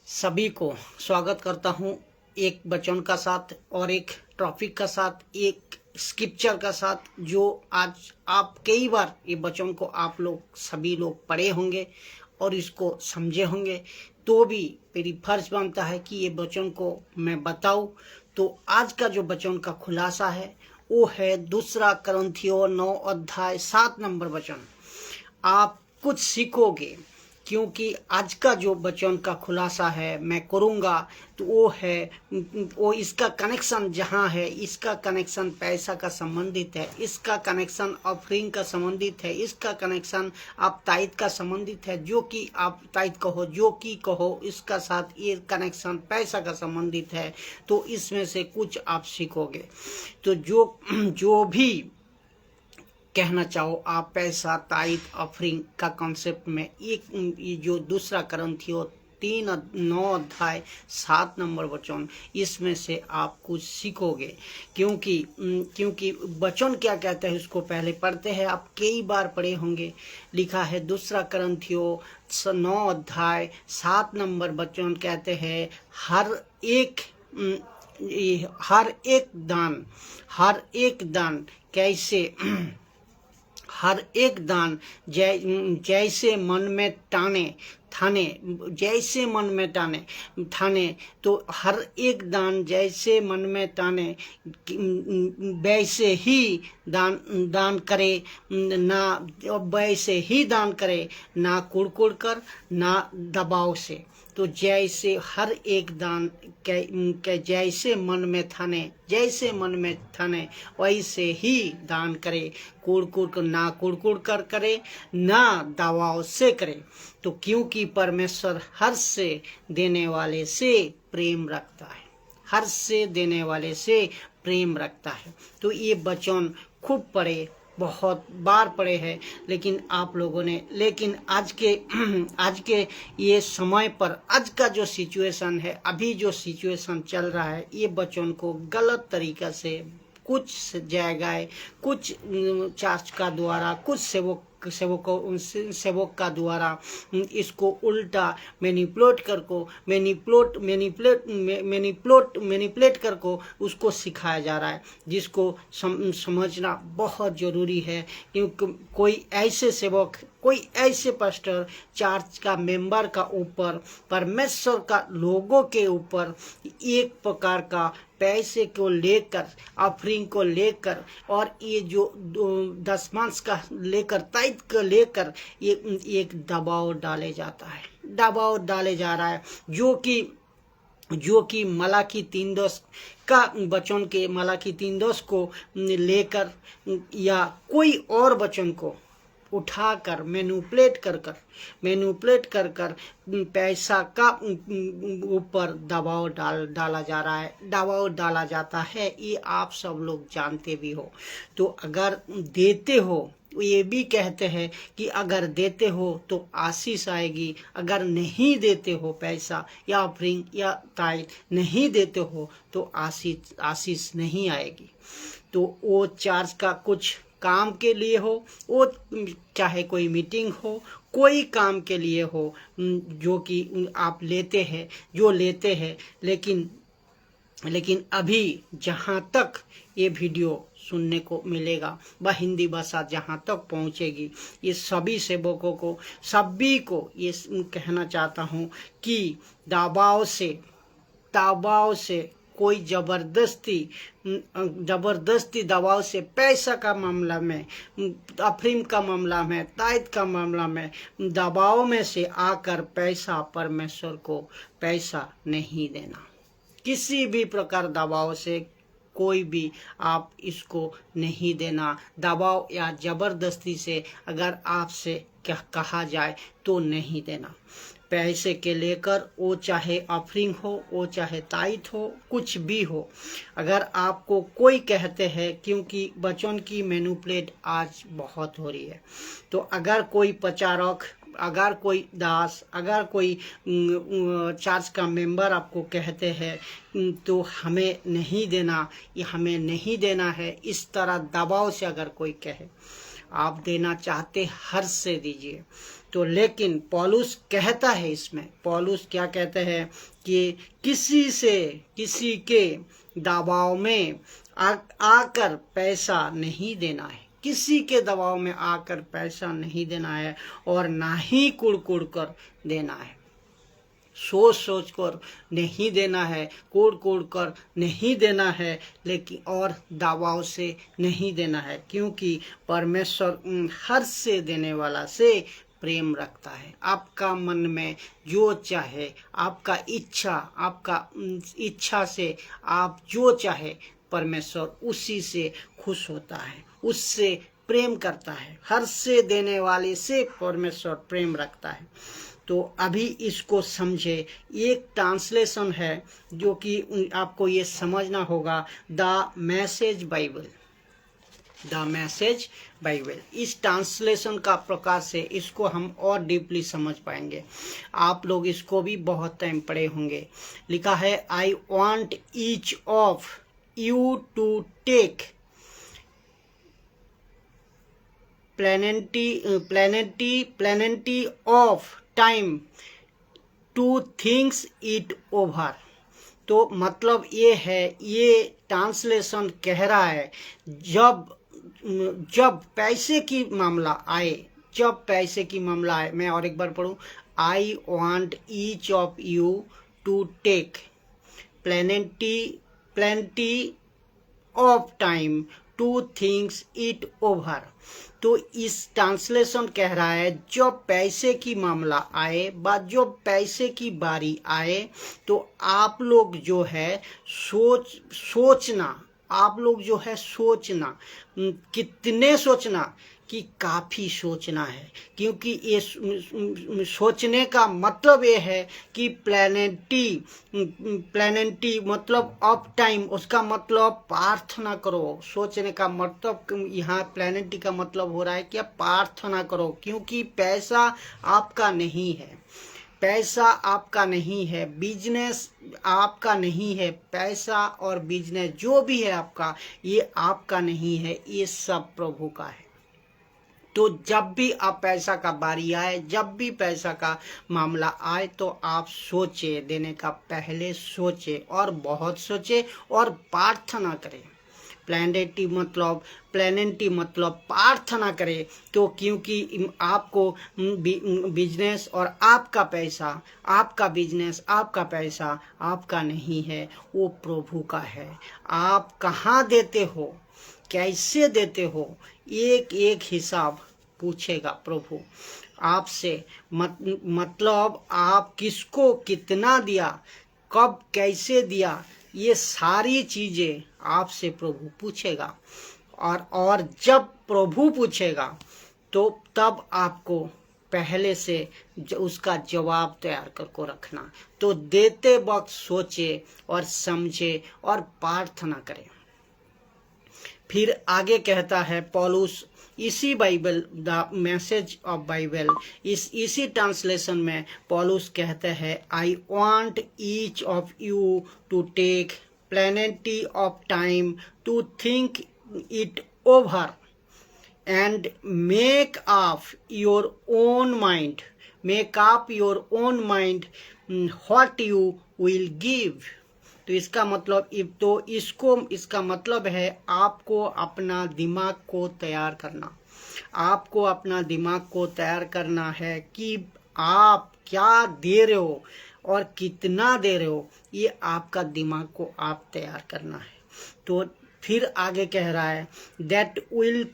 सभी को स्वागत करता हूं एक वचन का साथ और एक टॉपिक का साथ, एक स्क्रिप्चर का साथ, जो आज आप कई बार ये वचन को आप लोग सभी लोग पढ़े होंगे और इसको समझे होंगे, तो भी मेरी फर्ज बनता है कि ये वचन को मैं बताऊं। तो आज का जो वचन का खुलासा है वो है 2 कुरिन्थियों 9 अध्याय 7 नंबर वचन। आप कुछ सीखोगे, क्योंकि आज का जो वचन का खुलासा है मैं करूँगा तो वो इसका कनेक्शन जहाँ है, इसका कनेक्शन पैसा का संबंधित है, इसका कनेक्शन ऑफरिंग का संबंधित है, इसका कनेक्शन आप ताइद का संबंधित है, जो कि आप ताइद कहो जो कि कहो, इसका साथ ये कनेक्शन पैसा का संबंधित है। तो इसमें से कुछ आप सीखोगे। तो जो भी कहना चाहो आप पैसा ताइद ऑफरिंग का कॉन्सेप्ट में ये जो 2 कुरिन्थियों 9 अध्याय 7 नंबर वचन, इसमें से आप कुछ सीखोगे। क्योंकि वचन क्या कहते हैं उसको पहले पढ़ते हैं। आप कई बार पढ़े होंगे। लिखा है 2 कुरिन्थियों 9 अध्याय 7 नंबर वचन कहते हैं, हर एक दान कैसे हर एक दान जैसे मन में ठाने, तो हर एक दान जैसे मन में ठाने वैसे ही दान करे, ना कुड़कुड़ कर ना दबाव से। तो जैसे हर एक दान जैसे मन में ठाने वैसे ही दान करे, ना कुड़कुड़ कर करे ना दबाव से करे। तो क्योंकि परमेश्वर हर से देने वाले से प्रेम रखता है। तो ये वचन खूब पढ़े, बहुत बार पढ़े हैं, लेकिन आप लोगों ने आज के ये समय पर, आज का जो सिचुएशन है, अभी जो सिचुएशन चल रहा है, ये वचन को गलत तरीका से कुछ जगह, कुछ चर्च का द्वारा, कुछ सेवक का द्वारा इसको उल्टा मैनिपुलेट करको उसको सिखाया जा रहा है, जिसको समझना बहुत ज़रूरी है। क्योंकि कोई ऐसे पास्टर चर्च का मेंबर का ऊपर, परमेश्वर का लोगों के ऊपर एक प्रकार का पैसे को लेकर, ऑफरिंग को लेकर, और ये जो 10 का लेकर, ताइद को लेकर ये एक दबाव डाले जा रहा है, जो कि मलाकी 3:10 का वचन के मलाकी 3:10 को लेकर या कोई और वचन को उठाकर मैनिपुलेट कर पैसा का ऊपर दबाव डाला जाता है। ये आप सब लोग जानते भी हो। तो अगर देते हो, ये भी कहते हैं कि अगर देते हो तो आशीष आएगी, अगर नहीं देते हो पैसा या ऑफरिंग या ताइद नहीं देते हो तो आशीष नहीं आएगी। तो वो चर्च का कुछ काम के लिए हो, वो चाहे कोई मीटिंग हो, कोई काम के लिए हो, जो कि आप लेते हैं, लेकिन अभी जहाँ तक ये वीडियो सुनने को मिलेगा, वह हिंदी भाषा जहाँ तक पहुँचेगी, ये सभी सेवकों को, सभी को ये कहना चाहता हूँ कि दबाव से कोई जबरदस्ती दबाव से पैसा का मामला में, अफरीम का मामला में, ताइद का मामला में दबाव में से आकर परमेश्वर को पैसा नहीं देना। किसी भी प्रकार दबाव से कोई भी आप इसको नहीं देना। दबाव या जबरदस्ती से अगर आपसे क्या कहा जाए तो नहीं देना। पैसे के लेकर, वो चाहे ऑफरिंग हो, वो चाहे ताइद हो, कुछ भी हो, अगर आपको कोई कहते हैं, क्योंकि वचन की मैनिपुलेट आज बहुत हो रही है, तो अगर कोई प्रचारक, अगर कोई दास, अगर कोई चर्च का मेंबर आपको कहते हैं तो हमें नहीं देना, ये हमें नहीं देना है, इस तरह दबाव से अगर कोई कहे, आप देना चाहते हर्ष से दीजिए। तो लेकिन पौलुस कहता है, इसमें पौलुस क्या कहते हैं कि किसी के दबाव में आकर पैसा नहीं देना है, किसी के दबाव में आकर पैसा नहीं देना है, और ना ही कुड़ कर देना है, सोच कर नहीं देना है, कोड़ कर नहीं देना है, लेकिन और दबाव से नहीं देना है, क्योंकि परमेश्वर हर्ष से देने वाला से प्रेम रखता है। आपका मन में जो चाहे, आपका इच्छा से आप जो चाहे, परमेश्वर उसी से खुश होता है, उससे प्रेम करता है। हर्ष से देने वाले से परमेश्वर प्रेम रखता है। तो अभी इसको समझे। एक ट्रांसलेशन है जो कि आपको ये समझना होगा, the message Bible. The message Bible, इस ट्रांसलेशन का प्रकार से इसको हम और डीपली समझ पाएंगे। आप लोग इसको भी बहुत टाइम पढ़े होंगे। लिखा है, I want each of you to take plenty of time to things it over. तो मतलब ये है, ये ट्रांसलेशन कह रहा है, जब पैसे की मामला आए, मैं और एक बार पढ़ूं, I want each of you to take plenty of time to things it over. तो इस ट्रांसलेशन कह रहा है, जब पैसे की मामला आए, जब पैसे की बारी आए, तो आप लोग जो है सोचना, कितने सोचना कि काफ़ी सोचना है, क्योंकि ये सोचने का मतलब ये है कि प्लेनेंटी मतलब ऑफ टाइम, उसका मतलब प्रार्थना करो। सोचने का मतलब यहाँ प्लेनेंटी का मतलब हो रहा है कि आप प्रार्थना करो, क्योंकि पैसा आपका नहीं है, बिजनेस आपका नहीं है, पैसा और बिजनेस जो भी है आपका, ये आपका नहीं है, ये सब प्रभु का है। तो जब भी आप पैसा का बारी आए, जब भी पैसा का मामला आए, तो आप सोचे, देने का पहले सोचे और बहुत सोचे और प्रार्थना करें। प्लेनेंटी मतलब प्रार्थना करें। तो क्योंकि आपको बिजनेस और आपका पैसा, आपका बिजनेस, आपका पैसा आपका नहीं है, वो प्रभु का है। आप कहाँ देते हो, कैसे देते हो, एक हिसाब पूछेगा प्रभु आपसे। मतलब आप किसको कितना दिया, कब कैसे दिया, ये सारी चीजें आपसे प्रभु पूछेगा। और जब प्रभु पूछेगा, तो तब आपको पहले से उसका जवाब तैयार करके रखना। तो देते वक्त सोचे और समझे और प्रार्थना करें। फिर आगे कहता है पौलुस, इसी Bible, the message of Bible, इसी ट्रांसलेशन में पौलुस कहते हैं, I want each of you to take plenty of time to think it over and make up your own mind what you will give। तो इसका मतलब, इसका मतलब है, आपको अपना दिमाग को तैयार करना है कि आप क्या दे रहे हो और कितना दे रहे हो, ये आपका दिमाग को आप तैयार करना है। तो फिर आगे कह रहा है, that will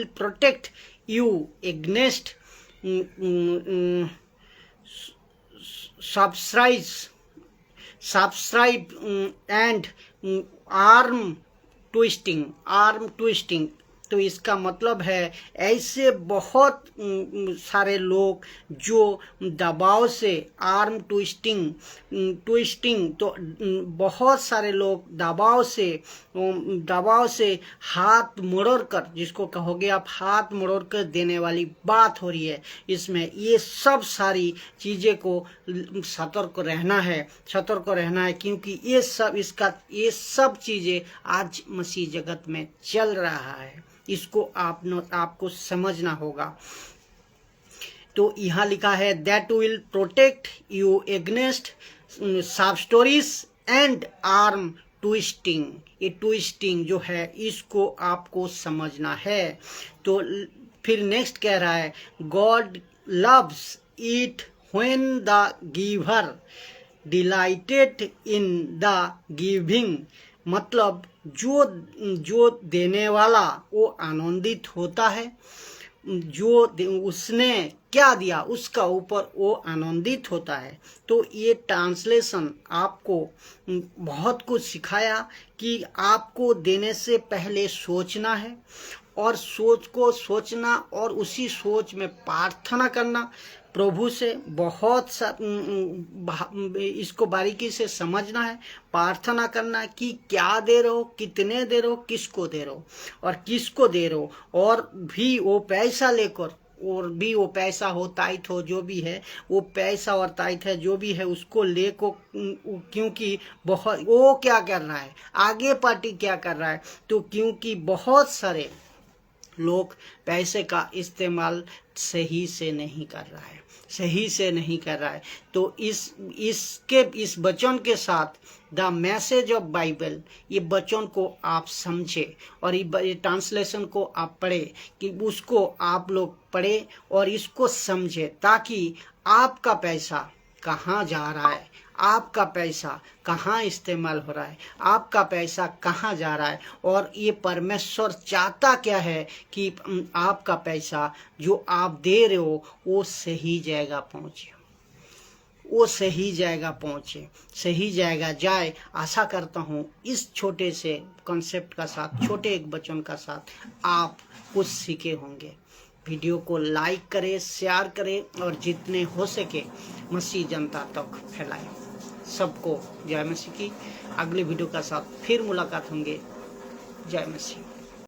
protect you against subscribe and arm twisting। तो इसका मतलब है ऐसे बहुत सारे लोग जो दबाव से आर्म ट्विस्टिंग तो बहुत सारे लोग दबाव से हाथ मरोड़ कर, जिसको कहोगे आप हाथ मरोड़ कर देने वाली बात हो रही है। इसमें ये सब सारी चीज़ें को सतर्क रहना है क्योंकि ये सब चीज़ें आज मसीह जगत में चल रहा है। इसको आपको समझना होगा। तो यहाँ लिखा है that will protect you against सब स्टोरीज एंड आर्म ट्विस्टिंग। ये ट्विस्टिंग जो है इसको आपको समझना है। तो फिर नेक्स्ट कह रहा है God loves it when the giver dilated in the giving. मतलब जो देने वाला वो आनंदित होता है, जो उसने क्या दिया उसका ऊपर वो आनंदित होता है। तो ये ट्रांसलेशन आपको बहुत कुछ सिखाया कि आपको देने से पहले सोचना है और सोचना और उसी सोच में प्रार्थना करना, प्रभु से बहुत इसको बारीकी से समझना है, प्रार्थना करना कि क्या दे रहे हो, कितने दे रहे हो, किसको दे रहे हो और किसको दे रहे हो। और भी वो पैसा लेकर और भी वो पैसा हो ताइथ हो जो भी है वो पैसा और ताइथ है जो भी है उसको लेको, क्योंकि बहुत वो क्या कर रहा है आगे पार्टी क्या कर रहा है। तो क्योंकि बहुत सारे लोग पैसे का इस्तेमाल सही से नहीं कर रहा है। तो इस वचन के साथ द मैसेज ऑफ बाइबल, ये वचन को आप समझे और ये ट्रांसलेशन को आप पढ़े, कि उसको आप लोग पढ़े और इसको समझे ताकि आपका पैसा कहाँ जा रहा है, आपका पैसा कहाँ इस्तेमाल हो रहा है, आपका पैसा कहाँ जा रहा है और ये परमेश्वर चाहता क्या है कि आपका पैसा जो आप दे रहे हो वो सही जगह पहुँचे, सही जगह जाए। आशा करता हूँ इस छोटे से कॉन्सेप्ट का साथ, छोटे एक वचन का साथ आप कुछ सीखे होंगे। वीडियो को लाइक करें, शेयर करें और जितने हो सके मसीह जनता तक फैलाएं। सबको जय मसीह की। अगले वीडियो का साथ फिर मुलाकात होंगे। जय मसीह।